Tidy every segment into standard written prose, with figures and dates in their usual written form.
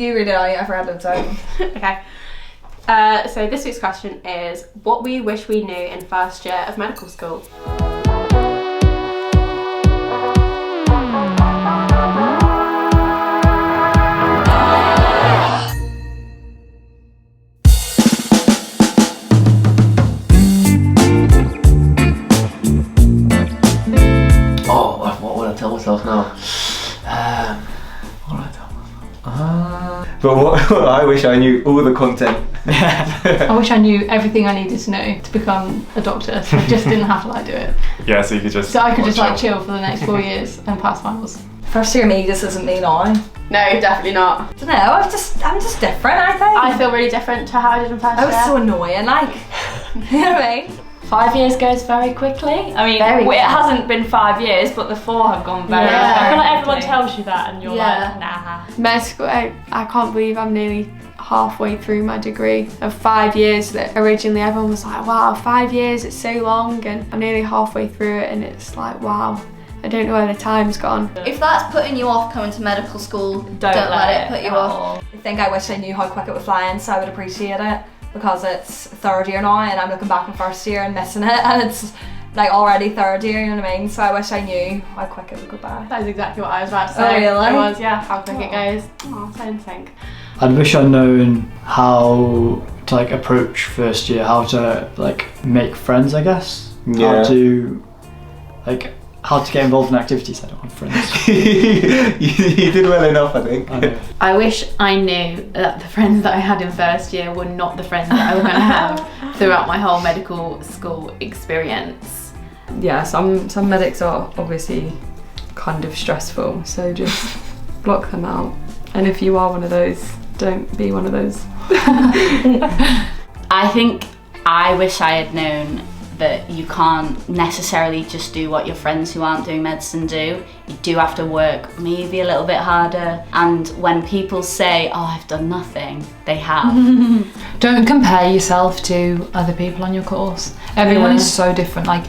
You read it out, I've read it out. Okay. So this week's question is, what we wish we knew in first year of medical school? What would I tell myself now? What would I tell myself? But what I wish I knew all the content. I wish I knew everything I needed to know to become a doctor, so I just didn't have to like do it. Yeah, so you could just. So I could just like chill for the next 4 years and pass finals. First year me just isn't me now. No, definitely not. I don't know, I'm just different, I think. I feel really different to how I did in first I was year. so annoying, like, you know what I mean? 5 years goes very quickly. I mean, it hasn't been 5 years, but the 4 have gone very quickly. I feel like everyone tells you that and you're like, nah. Med school, I can't believe I'm nearly halfway through my degree of 5 years that originally everyone was like, wow, 5 years, it's so long, and I'm nearly halfway through it and it's like, wow, I don't know where the time's gone. If that's putting you off coming to medical school, don't let it put you off. I think I wish I knew how quick it was flying, so I would appreciate it, because it's third year now and I'm looking back on first year and missing it, and it's like already third year, you know what I mean? So I wish I knew how quick it would go by. That is exactly what I was about to say. Oh really? It was, yeah, how quick it goes. Oh, so in sync. I wish I'd known how to like approach first year, how to like make friends, I guess. Yeah. How to get involved in activities. I don't have friends. you did well enough, I think. I know. I wish I knew that the friends that I had in first year were not the friends that I was going to have throughout my whole medical school experience. Yeah, some medics are obviously kind of stressful, so just block them out. And if you are one of those, don't be one of those. I think I wish I had known that you can't necessarily just do what your friends who aren't doing medicine do. You do have to work maybe a little bit harder, and when people say, oh, I've done nothing, they have. Don't compare yourself to other people on your course. Everyone is so different. Like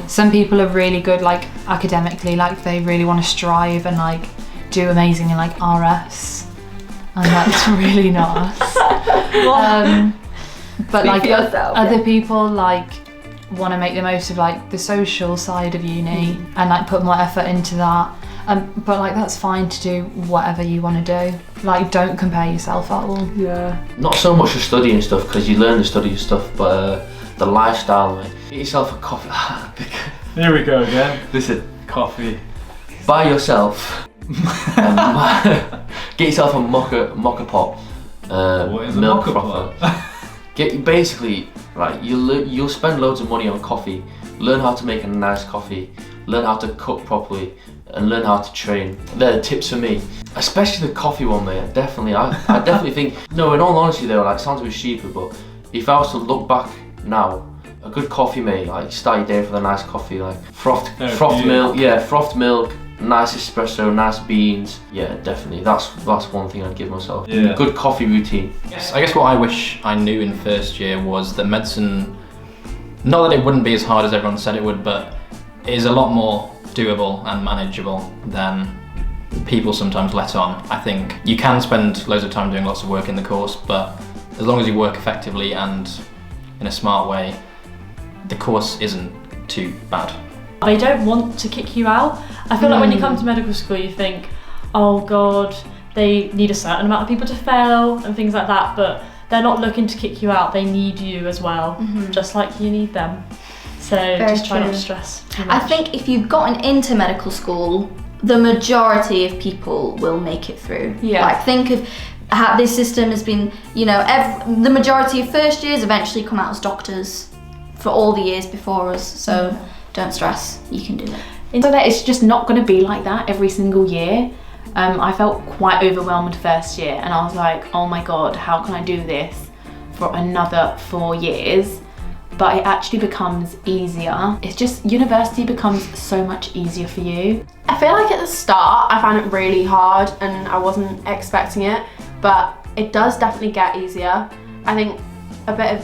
some people are really good like academically, like they really want to strive and like do amazing in like RS, and that's really not us. But like other people like want to make the most of like the social side of uni and like put more effort into that, but like that's fine to do whatever you want to do. Like don't compare yourself at all. Yeah. Not so much the study and stuff, because you learn the study and stuff, but the lifestyle, mate. Get yourself a coffee. Here we go again. Listen, Coffee. buy yourself. Get yourself a mocha pot. What is a milk mocha frother. pot? Basically, right, you'll spend loads of money on coffee, learn how to make a nice coffee, learn how to cook properly, and learn how to train. They're the tips for me. Especially the coffee one, mate. I definitely think, no, in all honesty though, like, it sounds a bit stupid, but if I was to look back now, a good coffee, mate, like, start your day with a nice coffee, like, frothed milk, nice espresso, nice beans. Yeah, definitely. That's one thing I'd give myself. Yeah. Good coffee routine. Yes, I guess what I wish I knew in first year was that medicine, not that it wouldn't be as hard as everyone said it would, but it is a lot more doable and manageable than people sometimes let on. I think you can spend loads of time doing lots of work in the course, but as long as you work effectively and in a smart way, the course isn't too bad. They don't want to kick you out. I feel like when you come to medical school you think, oh god, they need a certain amount of people to fail and things like that, but they're not looking to kick you out, they need you as well, just like you need them. So just try not to stress too much. I think if you've gotten into medical school, the majority of people will make it through. Yeah. Like think of how this system has been, you know, the majority of first years eventually come out as doctors for all the years before us, so don't stress, you can do it. So that it's just not going to be like that every single year. I felt quite overwhelmed first year and I was like, oh my god, how can I do this for another 4 years? But it actually becomes easier. It's just, university becomes so much easier for you. I feel like at the start I found it really hard and I wasn't expecting it, but it does definitely get easier. I think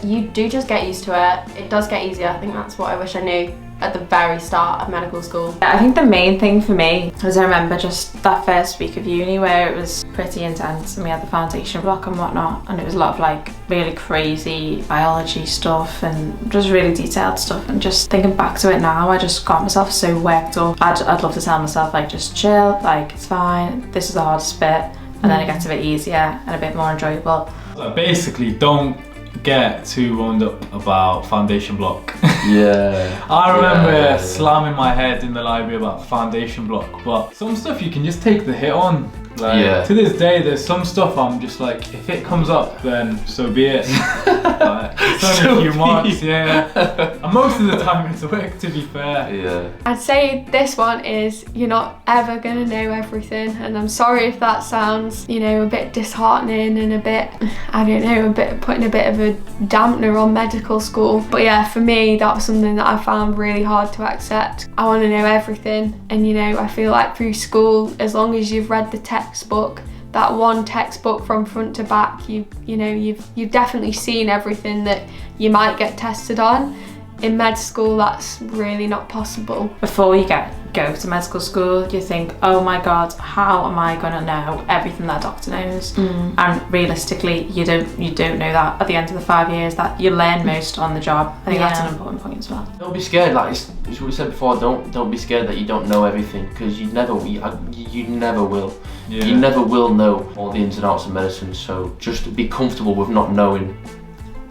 you do just get used to it. It does get easier. I think that's what I wish I knew at the very start of medical school. I think the main thing for me was I remember just that first week of uni where it was pretty intense and we had the foundation block and whatnot, and it was a lot of like really crazy biology stuff and just really detailed stuff, and just thinking back to it now I just got myself so worked up. I'd love to tell myself like just chill, like it's fine, this is the hardest bit, and then it gets a bit easier and a bit more enjoyable. So basically, don't get too wound up about foundation block. Yeah. I remember slamming my head in the library about foundation block, but some stuff you can just take the hit on. Like, to this day, there's some stuff I'm just like, if it comes up, then so be it. Like, it's only a few marks, and most of the time it's work, to be fair. Yeah. I'd say this one is you're not ever gonna know everything, and I'm sorry if that sounds, you know, a bit disheartening and a bit, I don't know, putting a bit of a dampener on medical school. But yeah, for me, that was something that I found really hard to accept. I want to know everything, and you know, I feel like through school, as long as you've read the textbook, that one textbook from front to back, you've definitely seen everything that you might get tested on. In med school, that's really not possible. Before you go to medical school, you think, oh my god, how am I going to know everything that a doctor knows? And realistically, you don't know that at the end of the 5 years. That you learn most on the job. I think that's an important point as well. Don't be scared. Like it's what we said before. Don't be scared that you don't know everything, because you never will. Yeah. You never will know all the ins and outs of medicine. So just be comfortable with not knowing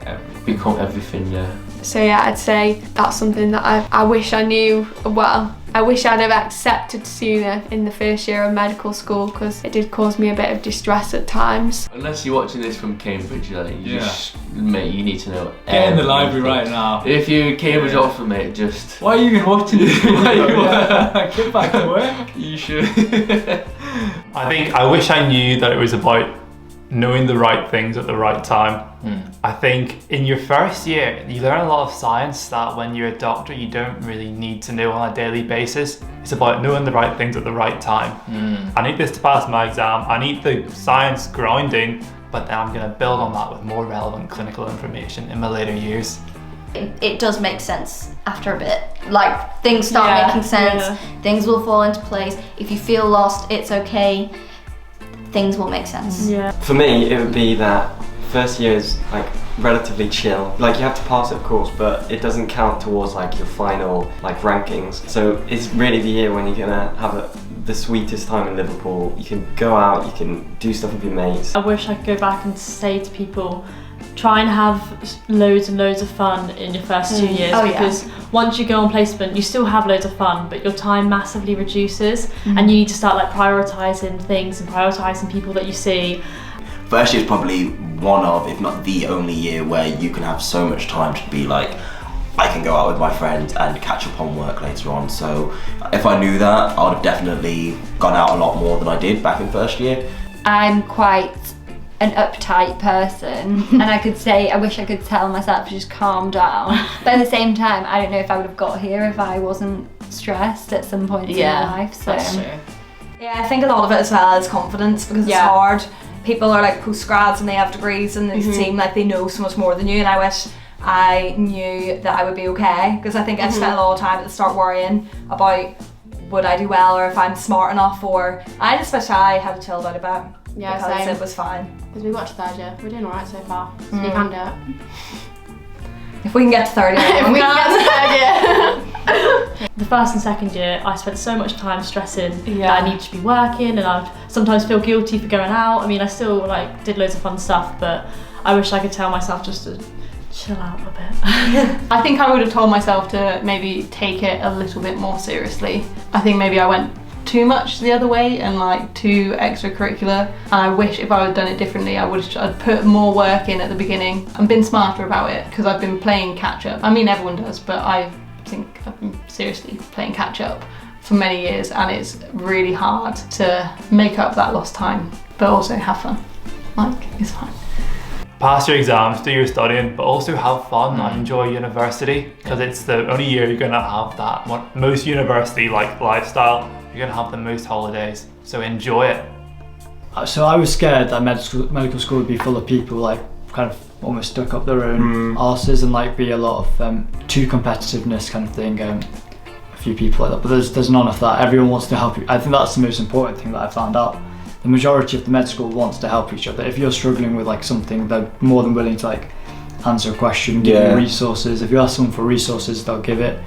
everything. Yeah. So yeah, I'd say that's something that I wish I knew. Well, I wish I'd have accepted sooner in the first year of medical school, because it did cause me a bit of distress at times. Unless you're watching this from Cambridge, mate, you need to know. Get in the library right now. If you're Cambridge Oxford, mate, just. Why are you even watching this? Get back to work. You should. I wish I knew that it was about knowing the right things at the right time. I think in your first year, you learn a lot of science that when you're a doctor, you don't really need to know on a daily basis. It's about knowing the right things at the right time. I need this to pass my exam. I need the science grounding, but then I'm going to build on that with more relevant clinical information in my later years. It does make sense after a bit. Like, things start making sense, things will fall into place. If you feel lost, it's okay. Things will make sense. Yeah. For me, it would be that first year is like relatively chill. Like, you have to pass it, of course, but it doesn't count towards like your final like rankings. So it's really the year when you're gonna have the sweetest time in Liverpool. You can go out, you can do stuff with your mates. I wish I could go back and say to people, try and have loads and loads of fun in your first 2 years, because once you go on placement, you still have loads of fun, but your time massively reduces, and you need to start like prioritising things and prioritising people that you see. First year is probably one of, if not the only year where you can have so much time to be like, I can go out with my friends and catch up on work later on. So if I knew that, I would have definitely gone out a lot more than I did back in first year. I'm quite an uptight person, and I could say I wish I could tell myself to just calm down, but at the same time I don't know if I would have got here if I wasn't stressed at some point in my life. So that's true. Yeah, I think a lot of it as well is confidence, because it's hard. People are like post-grads and they have degrees and they seem like they know so much more than you, and I wish I knew that I would be okay, because I think I spent a lot of time at the start worrying about would I do well, or if I'm smart enough, or I just wish I had chilled out a bit. Yeah, because same. it was fine. Because we watched third year, we're doing alright so far, so we can do it. If we can get to third year, if we can get to third year. The first and second year, I spent so much time stressing that I need to be working, and I'd sometimes feel guilty for going out. I mean, I still like did loads of fun stuff, but I wish I could tell myself just to chill out a bit. I think I would have told myself to maybe take it a little bit more seriously. I think maybe I went too much the other way and like too extracurricular, and I wish if I would have done it differently, I'd put more work in at the beginning and been smarter about it, because I've been playing catch up. I mean, everyone does, but I think I've been seriously playing catch up for many years, and it's really hard to make up that lost time but also have fun. Like, it's fine. Pass your exams, do your studying, but also have fun and enjoy university, because it's the only year you're going to have that most university like lifestyle. You're going to have the most holidays, so enjoy it. So I was scared that medical school would be full of people like kind of almost stuck up their own arses, and like be a lot of too competitiveness kind of thing. few people like that, but there's none of that. Everyone wants to help you. I think that's the most important thing that I found out. The majority of the med school wants to help each other. If you're struggling with like something, they're more than willing to like answer a question, give you resources. If you ask someone for resources, they'll give it.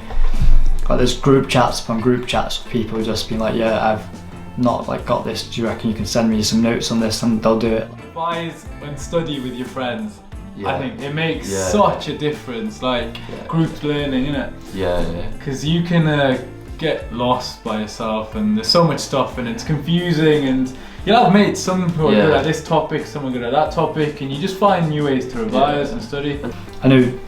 Like there's group chats upon group chats of people who just been like, yeah, I've not like got this. Do you reckon you can send me some notes on this? And they'll do it. Advise and study with your friends. I think it makes such a difference. Like group learning, innit? Yeah. Because you can get lost by yourself, and there's so much stuff, and it's confusing, and you'll have mates, some who are good at this topic, some are good at that topic, and you just find new ways to revise and study. I know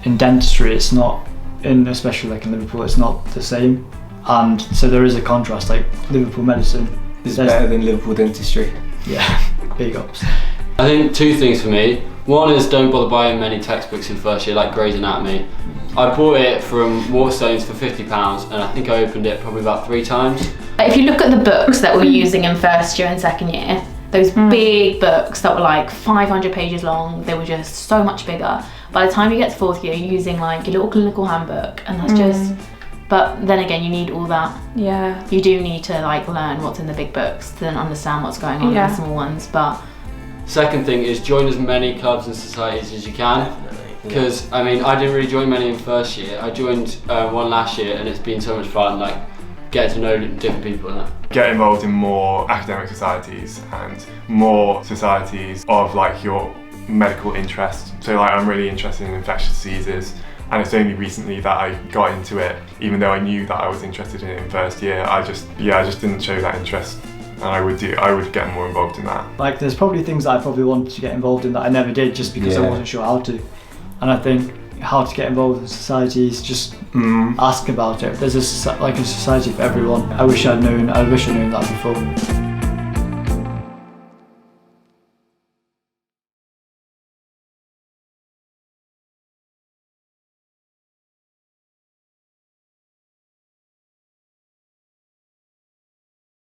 in dentistry it's not, especially like in Liverpool, it's not the same, and so there is a contrast. Like Liverpool medicine is better than Liverpool dentistry. Yeah, big ups. I think two things for me. One is don't bother buying many textbooks in first year, like Grey's Anatomy. I bought it from Waterstones for £50, and I think I opened it probably about 3 times. If you look at the books that we're using in first year and second year, those big books that were like 500 pages long, they were just so much bigger. By the time you get to fourth year, you're using like your little clinical handbook, and that's just. But then again, you need all that. Yeah. You do need to like learn what's in the big books to then understand what's going on in the small ones. But second thing is join as many clubs and societies as you can. Because I mean, I didn't really join many in first year. I joined one last year, and it's been so much fun. Like getting to know different people and that. Get involved in more academic societies and more societies of like your medical interest. So like I'm really interested in infectious diseases, and it's only recently that I got into it, even though I knew that I was interested in it in first year. I just didn't show that interest, and I would get more involved in that. Like there's probably things that I probably wanted to get involved in that I never did just because I wasn't sure how to. And I think how to get involved in societies, just ask about it. There's a society for everyone. I wish I'd known that before.